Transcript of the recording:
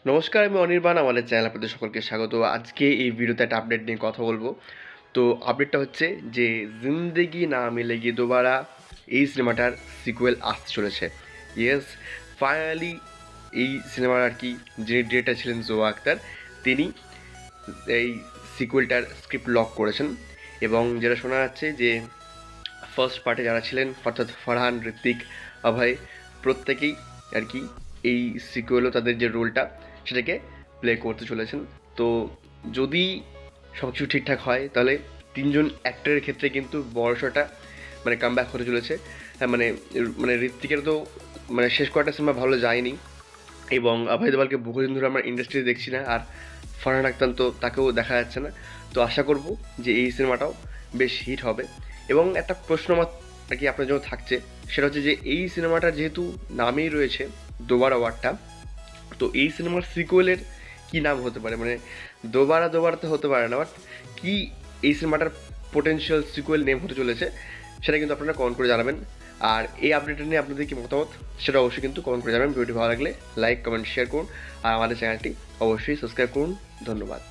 নমস্কার, আমি অনির্বাণ। আমাদের চ্যানেল আপনাদের সকলকে স্বাগত। আজকে এই ভিডিওতে একটা আপডেট নিয়ে কথা বলবো। তো আপডেটটা হচ্ছে যে 'জিন্দেগি না মিলেগি দোবারা' এই সিনেমাটার সিক্যুয়েল আসতে চলেছে। ইয়েস, ফাইনালি এই সিনেমার আর কি যিনি ডিরেক্টর ছিলেন জোয়া আক্তার, তিনি এই সিক্যুয়েলটার স্ক্রিপ্ট লক করেছেন। এবং যেটা শোনা যাচ্ছে যে ফার্স্ট পার্টে যারা ছিলেন অর্থাৎ ফারহান, ঋত্বিক, অভয় প্রত্যেকেই আর কি এই সিকুয়েলও তাদের যে রোলটা সেটাকে প্লে করতে চলেছেন। তো যদি সব কিছু ঠিকঠাক হয় তাহলে তিনজন অ্যাক্টরের ক্ষেত্রে কিন্তু বড়সড়টা মানে কামব্যাক হতে চলেছে। হ্যাঁ, মানে মানে ঋত্বিকের তো মানে শেষ কয়েকটা সিনেমা ভালো যায়নি, এবং অভয় দেওয়ালকে বহুদিন ধরে আমরা ইন্ডাস্ট্রিতে দেখছি না, আর ফারহান আখতার তো তাকেও দেখা যাচ্ছে না। তো আশা করব যে এই সিনেমাটাও বেশ হিট হবে। এবং একটা প্রশ্ন আমার আর কি আপনার জন্য থাকছে, সেটা হচ্ছে যে এই সিনেমাটার যেহেতু নামেই রয়েছে দোবারা ওয়ার্ডটা, তো এই সিনেমার সিকুয়েলের কী নাম হতে পারে? মানে দোবারা দোবারা তো হতে পারে না, বাট কী এই সিনেমাটার পোটেনশিয়াল সিকুয়েল নেম হতে চলেছে সেটা কিন্তু আপনারা কমেন্ট করে জানাবেন। আর এই আপডেটটা নিয়ে আপনাদের কি মতামত সেটা অবশ্যই কিন্তু কমেন্ট করে জানাবেন। ভিডিওটি ভালো লাগলে লাইক, কমেন্ট, শেয়ার করুন। আর আমাদের চ্যানেলটি অবশ্যই সাবস্ক্রাইব করুন। ধন্যবাদ।